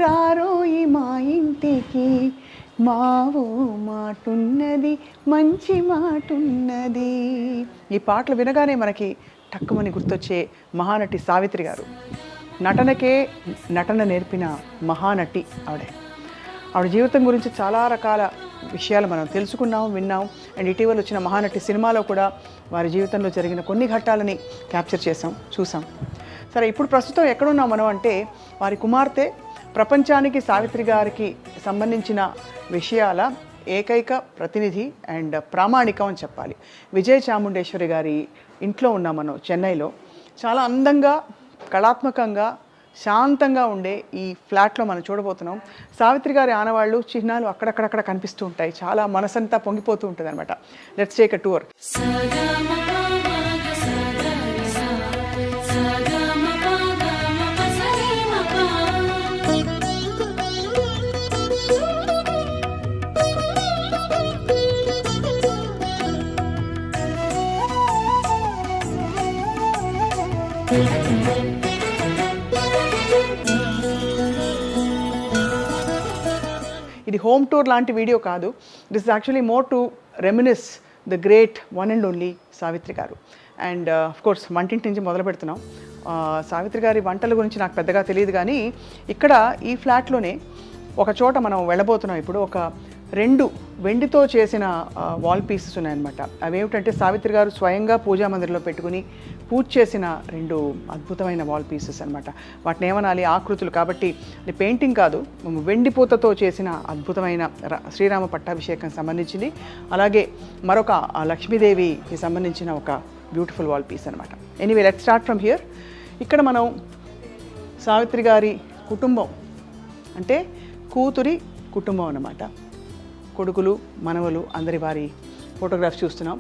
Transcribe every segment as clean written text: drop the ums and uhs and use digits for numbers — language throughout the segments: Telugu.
రారోయి మా ఇంటికి మావో మాటున్నది మంచి మాటున్నది. ఈ పాటలు వినగానే మనకి టక్కుమని గుర్తొచ్చే మహానటి సావిత్రి గారు. నటనకే నటన నేర్పిన మహానటి ఆవిడ జీవితం గురించి చాలా రకాల విషయాలు మనం తెలుసుకున్నాం, విన్నాం. అండ్ ఇటీవల వచ్చిన మహానటి సినిమాలో కూడా వారి జీవితంలో జరిగిన కొన్ని ఘట్టాలని క్యాప్చర్ చేసాం, చూసాం. సరే, ఇప్పుడు ప్రస్తుతం ఎక్కడున్నాం మనం అంటే వారి కుమార్తె ప్రపంచానికి సావిత్రి గారికి సంబంధించిన విషయాల ఏకైక ప్రతినిధి అండ్ ప్రామాణికం అని చెప్పాలి. విజయ చాముండేశ్వరి గారి ఇంట్లో ఉన్నాం మనం చెన్నైలో. చాలా అందంగా, కళాత్మకంగా, శాంతంగా ఉండే ఈ ఫ్లాట్లో మనం చూడబోతున్నాం. సావిత్రి గారి ఆనవాళ్ళు, చిహ్నాలు అక్కడక్కడక్కడ కనిపిస్తూ ఉంటాయి. చాలా మనసంతా పొంగిపోతూ ఉంటుంది అనమాట. Let's take a tour. ఇది హోమ్ టూర్ లాంటి వీడియో కాదు. This is actually more to reminisce the great one and only Savitri garu. And of course వంటింటి నుంచి మొదలు పెడుతున్నాం. సావిత్రి గారి వంటల గురించి నాకు పెద్దగా తెలియదు, కానీ ఇక్కడ ఈ ఫ్లాట్లోనే ఒక చోట మనం వెళ్ళబోతున్నాం ఇప్పుడు. ఒక 2 వెండితో చేసిన వాల్ పీసెస్ ఉన్నాయన్నమాట. అవేమిటంటే సావిత్రి గారు స్వయంగా పూజా మందిరంలో పెట్టుకుని పూజ చేసిన 2 అద్భుతమైన వాల్ పీసెస్ అనమాట. వాటిని ఏమనాలి, ఆకృతులు కాబట్టి అది పెయింటింగ్ కాదు, వెండి పూతతో చేసిన అద్భుతమైన శ్రీరామ పట్టాభిషేకం సంబంధించింది. అలాగే మరొక లక్ష్మీదేవికి సంబంధించిన ఒక బ్యూటిఫుల్ వాల్ పీస్ అనమాట. Anyway, let's start from here. ఇక్కడ మనం సావిత్రి గారి కుటుంబం అంటే కూతురి కుటుంబం అన్నమాట. కొడుకులు, మనవలు, అందరి వారి ఫోటోగ్రాఫ్స్ చూస్తున్నాం.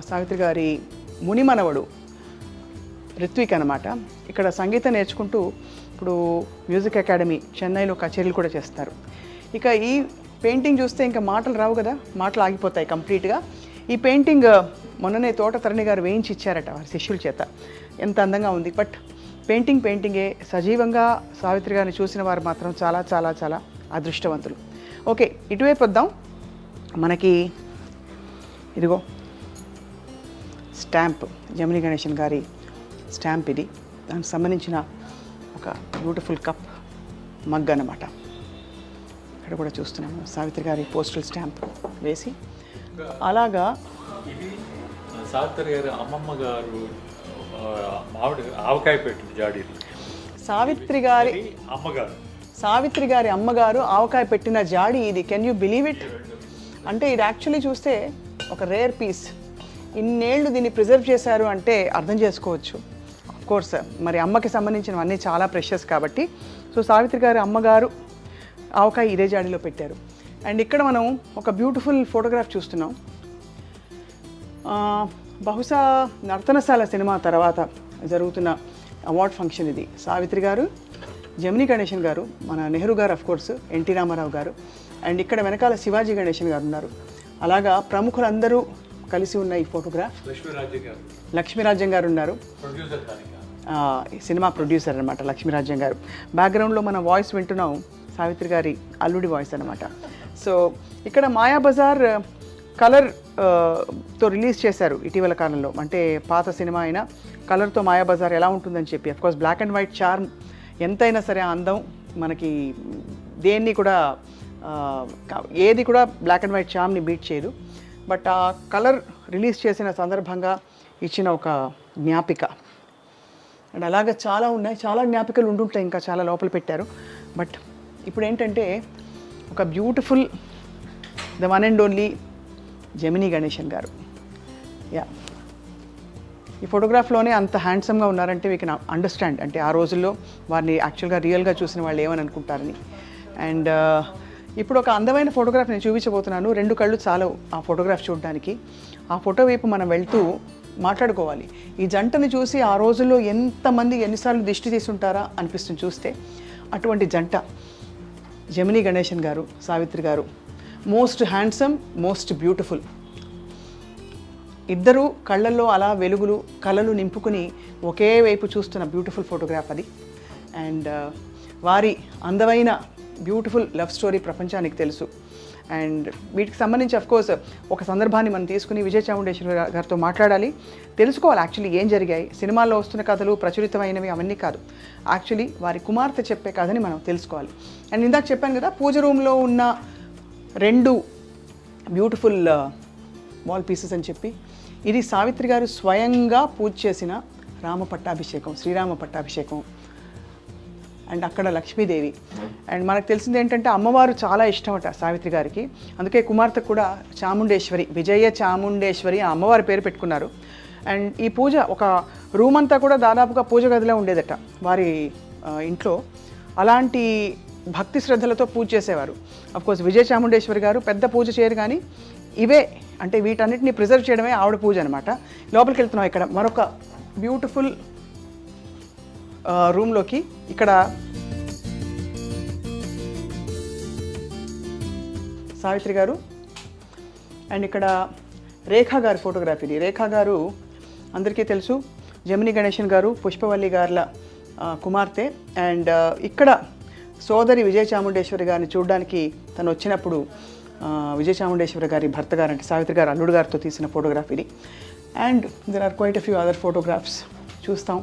సావిత్రి గారి ముని మనవడు రిత్విక్ అనమాట. ఇక్కడ సంగీతం నేర్చుకుంటూ ఇప్పుడు మ్యూజిక్ అకాడమీ చెన్నైలో కచేరీలు కూడా చేస్తారు. ఇక ఈ పెయింటింగ్ చూస్తే ఇంకా మాటలు రావు కదా, మాటలు ఆగిపోతాయి కంప్లీట్గా. ఈ పెయింటింగ్ మొన్ననే తోట తరణి గారు వేయించి ఇచ్చారట వారి శిష్యుల చేత. ఎంత అందంగా ఉంది. బట్ పెయింటింగే. సజీవంగా సావిత్రి గారిని చూసిన వారు మాత్రం చాలా చాలా చాలా అదృష్టవంతులు. ఓకే, ఇటువైపు వద్దాం. మనకి ఇదిగో స్టాంప్, జమినీ గణేశన్ గారి స్టాంప్ ఇది. దానికి సంబంధించిన ఒక బ్యూటిఫుల్ కప్, మగ్ అన్నమాట. ఇక్కడ కూడా చూస్తున్నాము సావిత్రి గారి పోస్టల్ స్టాంప్ వేసి. అలాగా ఇది సావిత్రి గారి అమ్మమ్మ గారు ఆవకాయ పెట్టిన జాడీ. సావిత్రి గారి అమ్మగారు ఆవకాయ పెట్టిన జాడి ఇది. Can you believe it? అంటే ఇది యాక్చువల్లీ చూస్తే ఒక రేర్ పీస్. ఇన్నేళ్ళు దీన్ని ప్రిజర్వ్ చేశారు అంటే అర్థం చేసుకోవచ్చు. ఆఫ్ కోర్స్ మరి అమ్మకి సంబంధించినవన్నీ చాలా ప్రెషియస్ కాబట్టి. సో సావిత్రి గారి అమ్మగారు ఆవకాయ ఇదే జాడీలో పెట్టారు. అండ్ ఇక్కడ మనం ఒక బ్యూటిఫుల్ ఫోటోగ్రాఫ్ చూస్తున్నాం. బహుశా నర్తనశాల సినిమా తర్వాత జరుగుతున్న అవార్డ్ ఫంక్షన్ ఇది. సావిత్రి గారు, జమినీ గణేశన్ గారు, మన నెహ్రూ గారు, అఫ్ కోర్స్ ఎన్టీ రామారావు గారు, అండ్ ఇక్కడ వెనకాల శివాజీ గణేశన్ గారు ఉన్నారు. అలాగా ప్రముఖులందరూ కలిసి ఉన్న ఈ ఫోటోగ్రాఫ్. లక్ష్మీరాజ్యం గారు ఉన్నారు, సినిమా ప్రొడ్యూసర్ అనమాట లక్ష్మీరాజ్యం గారు. బ్యాక్గ్రౌండ్లో మన వాయిస్ వింటున్నాం, సావిత్రి గారి అల్లుడి వాయిస్ అనమాట. సో ఇక్కడ మాయాబజార్ కలర్తో రిలీజ్ చేశారు ఇటీవల కాలంలో. అంటే పాత సినిమా అయినా కలర్తో మాయాబజార్ ఎలా ఉంటుందని చెప్పి. Of course black and white charm ఎంతైనా సరే అందం మనకి దేన్ని కూడా ఏది కూడా బ్లాక్ అండ్ వైట్ చార్మ్ని బీట్ చేయదు. బట్ ఆ కలర్ రిలీజ్ చేసిన సందర్భంగా ఇచ్చిన ఒక జ్ఞాపిక. అండ్ అలాగే చాలా ఉన్నాయి, చాలా జ్ఞాపికలు ఉండుంటాయి, ఇంకా చాలా లోపల పెట్టారు. బట్ ఇప్పుడు ఏంటంటే ఒక beautiful the one and only Gemini Ganesan garu. ఈ ఫోటోగ్రాఫ్లోనే అంత హ్యాండ్సమ్గా ఉన్నారంటే వీ కెన్ అండర్స్టాండ్. అంటే ఆ రోజుల్లో వారిని యాక్చువల్గా రియల్గా చూసిన వాళ్ళు ఏమని అనుకుంటారని. అండ్ ఇప్పుడు ఒక అందమైన ఫోటోగ్రాఫ్ నేను చూపించబోతున్నాను. 2 కళ్ళు చాలవు ఆ ఫోటోగ్రాఫ్ చూడడానికి. ఆ ఫోటో వైపు మనం వెళ్తూ మాట్లాడుకోవాలి. ఈ జంటని చూసి ఆ రోజుల్లో ఎంతమంది ఎన్నిసార్లు దిష్టి తీసుంటారా అనిపిస్తుంది చూస్తే. అటువంటి జంట జమినీ గణేశన్ గారు, సావిత్రి గారు. Most handsome, most beautiful. ఇద్దరు కళ్ళల్లో అలా వెలుగులు, కళలు నింపుకుని ఒకే వైపు చూస్తున్న బ్యూటిఫుల్ ఫోటోగ్రాఫ్ అది. అండ్ వారి అందమైన బ్యూటిఫుల్ లవ్ స్టోరీ ప్రపంచానికి తెలుసు. అండ్ వీటికి సంబంధించి అఫ్కోర్స్ ఒక సందర్భాన్ని మనం తీసుకుని విజయ్ చాముండేశ్వరి గారితో మాట్లాడాలి, తెలుసుకోవాలి యాక్చువల్లీ ఏం జరిగాయి. సినిమాల్లో వస్తున్న కథలు ప్రచురితమైనవి అవన్నీ కాదు, యాక్చువల్లీ వారి కుమార్తె చెప్పే కథని మనం తెలుసుకోవాలి. అండ్ ఇందాక చెప్పాను కదా, పూజ రూమ్లో ఉన్న 2 బ్యూటిఫుల్ వాల్ పీసెస్ అని చెప్పి, ఇది సావిత్రి గారు స్వయంగా పూజ చేసిన రామ పట్టాభిషేకం, శ్రీరామ పట్టాభిషేకం. అండ్ అక్కడ లక్ష్మీదేవి. అండ్ మనకు తెలిసింది ఏంటంటే అమ్మవారు చాలా ఇష్టమట సావిత్రి గారికి, అందుకే కుమార్తె కూడా చాముండేశ్వరి, విజయ చాముండేశ్వరి ఆ అమ్మవారి పేరు పెట్టుకున్నారు. అండ్ ఈ పూజ ఒక రూమ్ అంతా కూడా దాదాపుగా పూజ గదిలో ఉండేదట వారి ఇంట్లో. అలాంటి భక్తి శ్రద్ధలతో పూజ చేసేవారు. అఫ్కోర్స్ విజయ చాముండేశ్వరి గారు పెద్ద పూజ చేయరు, కానీ ఇవే అంటే వీటన్నిటిని ప్రిజర్వ్ చేయడమే ఆవిడ పూజ అనమాట. లోపలికి వెళ్తున్నాం, ఇక్కడ మరొక బ్యూటిఫుల్ రూమ్లోకి. ఇక్కడ సావిత్రి గారు అండ్ ఇక్కడ రేఖా గారి ఫోటోగ్రఫీ. ఇది రేఖా గారు అందరికీ తెలుసు, జమిని గణేశన్ గారు పుష్పవల్లి గారుల కుమార్తె. అండ్ ఇక్కడ సోదరి విజయ చాముండేశ్వరి గారిని చూడడానికి తను వచ్చినప్పుడు విజయ చాముండేశ్వరి గారి భర్త గారు అంటే సావిత్రి గారు అల్లుడు గారితో తీసిన ఫోటోగ్రాఫ్ ఇది. And there are quite a few other photographs చూస్తాం.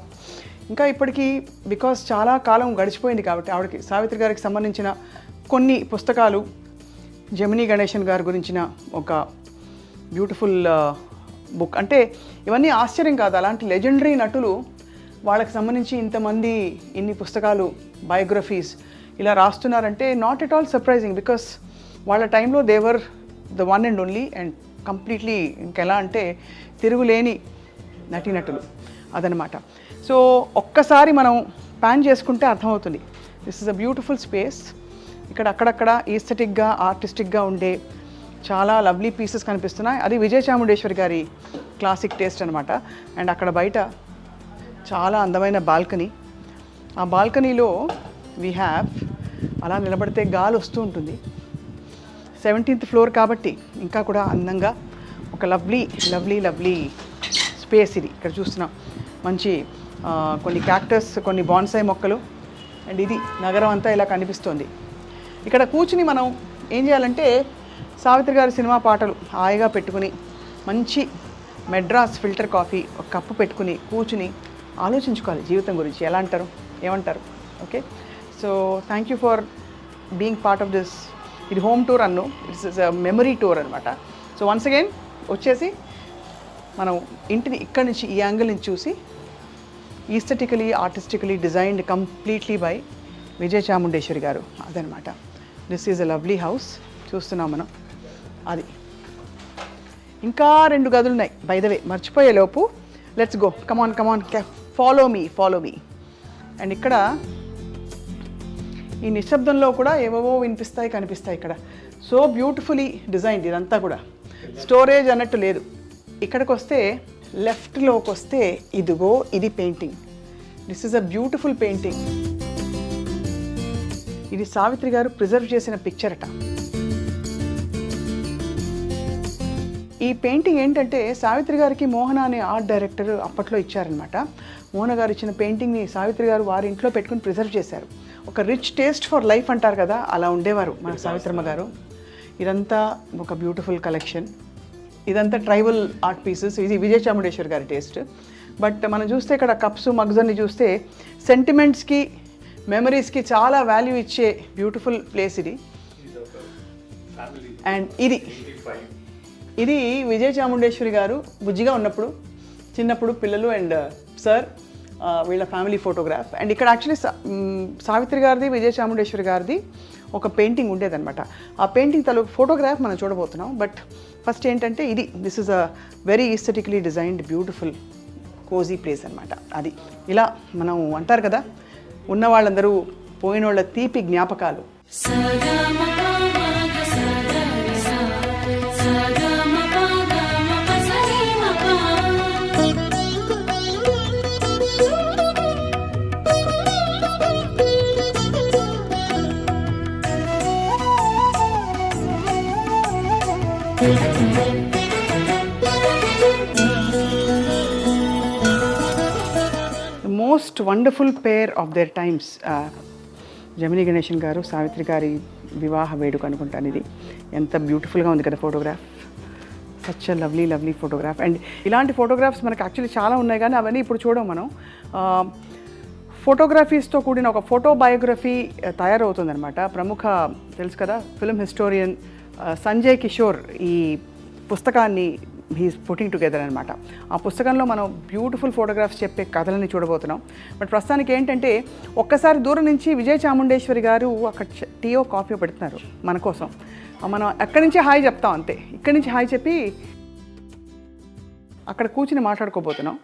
ఇంకా ఇప్పటికీ బికాస్ చాలా కాలం గడిచిపోయింది కాబట్టి ఆవిడకి సావిత్రి గారికి సంబంధించిన కొన్ని పుస్తకాలు, జమిని గణేశన్ గారి గురించిన ఒక బ్యూటిఫుల్ బుక్. అంటే ఇవన్నీ ఆశ్చర్యం కాదు, అలాంటి లెజెండరీ నటులు వాళ్ళకి సంబంధించి ఇంతమంది ఇన్ని పుస్తకాలు, బయోగ్రఫీస్ ఇలా రాస్తున్నారంటే not at all surprising, because వాళ్ళ టైంలో they were the one and only and completely ఇంకెలా అంటే తిరుగులేని నటీనటులు అదనమాట. సో ఒక్కసారి మనం ప్యాన్ చేసుకుంటే అర్థమవుతుంది. This is a beautiful space. ఇక్కడ అక్కడక్కడ ఈస్థెటిక్గా ఆర్టిస్టిక్గా ఉండే చాలా లవ్లీ పీసెస్ కనిపిస్తున్నాయి. అది విజయ చాముండేశ్వరి గారి క్లాసిక్ టేస్ట్ అనమాట. అండ్ అక్కడ బయట చాలా అందమైన బాల్కనీ. ఆ బాల్కనీలో వీ హ్యావ్ అలా నిలబడితే గాలి వస్తూ ఉంటుంది. 17th ఫ్లోర్ కాబట్టి ఇంకా కూడా అందంగా ఒక లవ్లీ లవ్లీ లవ్లీ స్పేస్ ఇది. ఇక్కడ చూస్తున్నాం మంచి కొన్ని క్యాక్టస్, కొన్ని బాన్సాయి మొక్కలు. అండ్ ఇది నగరం అంతా ఇలా కనిపిస్తోంది. ఇక్కడ కూర్చుని మనం ఏం చేయాలంటే సావిత్రి గారి సినిమా పాటలు హాయిగా పెట్టుకుని మంచి మెడ్రాస్ ఫిల్టర్ కాఫీ ఒక కప్పు పెట్టుకుని కూర్చుని ఆలోచించుకోవాలి జీవితం గురించి. ఎలా అంటారు, ఏమంటారు? Okay, so thank you for being part of this. ఇది హోమ్ టూర్ అన్ను, ఇట్స్ మెమరీ టూర్ అనమాట. సో వన్స్ అగైన్ వచ్చేసి మనం ఇంటిని ఇక్కడి నుంచి ఈ యాంగిల్ నుంచి చూసి aesthetically artistically designed completely by Vijaya Chamundeswari garu అదనమాట. This is a lovely house. చూస్తున్నాం మనం. అది ఇంకా 2 గదులు ఉన్నాయి బై ద వే, మర్చిపోయే లోపు. Let's go, come on come on, follow me. And ఇక్కడ ఈ నిశ్శబ్దంలో కూడా ఏవేవో వినిపిస్తాయి, కనిపిస్తాయి ఇక్కడ. సో బ్యూటిఫుల్లీ డిజైన్డ్ ఇదంతా కూడా. స్టోరేజ్ అన్నట్టు లేదు. ఇక్కడికి వస్తే లెఫ్ట్లోకి వస్తే ఇదిగో ఇది painting. This is a beautiful painting. ఇది సావిత్రి గారు ప్రిజర్వ్ చేసిన పిక్చర్ అట. ఈ పెయింటింగ్ ఏంటంటే సావిత్రి గారికి మోహన అనే ఆర్ట్ డైరెక్టర్ అప్పట్లో ఇచ్చారనమాట. మోహన గారు ఇచ్చిన పెయింటింగ్ని సావిత్రి గారు వారి ఇంట్లో పెట్టుకుని ప్రిజర్వ్ చేశారు. ఒక రిచ్ టేస్ట్ ఫర్ లైఫ్ అంటారు కదా, అలా ఉండేవారు మన సావిత్రమ్మ గారు. ఇదంతా ఒక బ్యూటిఫుల్ కలెక్షన్. ఇదంతా ట్రైబల్ ఆర్ట్ పీసెస్. ఇది విజయ చాముండేశ్వరి గారి టేస్ట్. బట్ మనం చూస్తే ఇక్కడ కప్స్, మగ్స్ అన్ని చూస్తే సెంటిమెంట్స్కి, మెమరీస్కి చాలా వాల్యూ ఇచ్చే బ్యూటిఫుల్ ప్లేస్ ఇది. అండ్ ఇది విజయ చాముండేశ్వరి గారు బుజ్జిగా ఉన్నప్పుడు, చిన్నప్పుడు పిల్లలు అండ్ సార్ వీళ్ళ ఫ్యామిలీ ఫోటోగ్రాఫ్. అండ్ ఇక్కడ యాక్చువల్లీ సావిత్రి గారిది, విజయ చాముండేశ్వరి గారిది ఒక పెయింటింగ్ ఉండేదన్నమాట. ఆ పెయింటింగ్ ఫోటోగ్రాఫ్ మనం చూడబోతున్నాం. బట్ ఫస్ట్ ఏంటంటే this is a very aesthetically designed beautiful cozy place అనమాట. అది ఇలా మనం అంటారు కదా, ఉన్న వాళ్ళందరూ పోయిన వాళ్ళ తీపి జ్ఞాపకాలు. The most wonderful pair of their times. జమినీ గణేషన్ గారు సావిత్రి గారి వివాహ వేడుక అనుకుంటాను ఇది. ఎంత బ్యూటిఫుల్గా ఉంది కదా photograph. Such a lovely lovely photograph. And ఇలాంటి ఫోటోగ్రాఫ్స్ మనకు యాక్చువల్లీ చాలా ఉన్నాయి కానీ అవన్నీ ఇప్పుడు చూడం మనం. ఫోటోగ్రఫీస్తో కూడిన ఒక ఫోటో బయోగ్రఫీ తయారవుతుందన్నమాట. ప్రముఖ తెలుసు కదా ఫిల్మ్ హిస్టోరియన్ సంజయ్ కిషోర్ ఈ పుస్తకాన్ని హీస్ పుట్టింగ్ టుగెదర్ అనమాట. ఆ పుస్తకంలో మనం బ్యూటిఫుల్ ఫోటోగ్రాఫ్స్ చెప్పే కథలని చూడబోతున్నాం. బట్ ప్రస్తుతానికి ఏంటంటే ఒక్కసారి దూరం నుంచి విజయ చాముండేశ్వరి గారు అక్కడ టీయో కాఫీ పెడుతున్నారు మన కోసం. మనం అక్కడి నుంచి హాయ్ చెప్తాం అంతే. ఇక్కడి నుంచి హాయ్ చెప్పి అక్కడ కూర్చుని మాట్లాడుకోబోతున్నాం.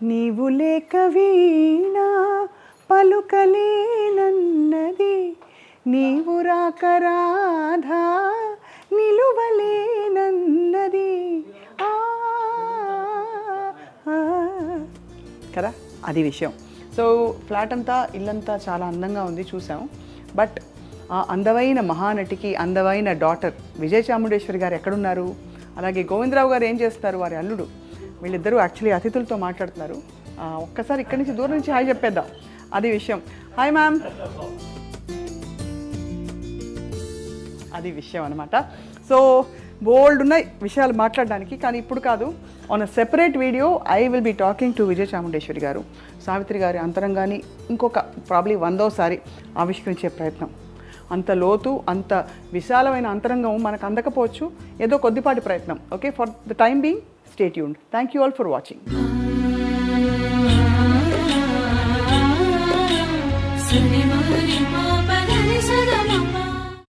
నీవు లేక వీణా పలుకలేనన్నది, నీవు రాక రాధా నిలువలేనన్నది. కదా అది విషయం. సో ఫ్లాట్ అంతా ఇల్లంతా చాలా అందంగా ఉంది చూసాం. బట్ ఆ అందమైన మహానటికి అందమైన డాటర్ విజయ చాముండేశ్వరి గారు ఎక్కడున్నారు, అలాగే గోవిందరావు గారు ఏం చేస్తారు, వారి అల్లుడు, వీళ్ళిద్దరూ యాక్చువల్లీ అతిథులతో మాట్లాడుతున్నారు. ఒక్కసారి ఇక్కడి నుంచి దూరం నుంచి హాయ్ చెప్పేద్దాం, అది విషయం. హాయ్ మ్యామ్, అది విషయం అనమాట. సో బోల్డ్ ఉన్నాయి విషయాలు మాట్లాడడానికి, కానీ ఇప్పుడు కాదు. On a separate video I will be talking to Vijaya Chamundeswari garu. Savitri గారి అంతరంగాన్ని ఇంకొక ప్రాబ్లీ 100వ ఆవిష్కరించే ప్రయత్నం. అంత లోతు అంత విశాలమైన అంతరంగం మనకు అందకపోవచ్చు, ఏదో కొద్దిపాటి ప్రయత్నం. Okay, for the time being stay tuned. Thank you all for watching. సరి మరి మా పదని సద మమ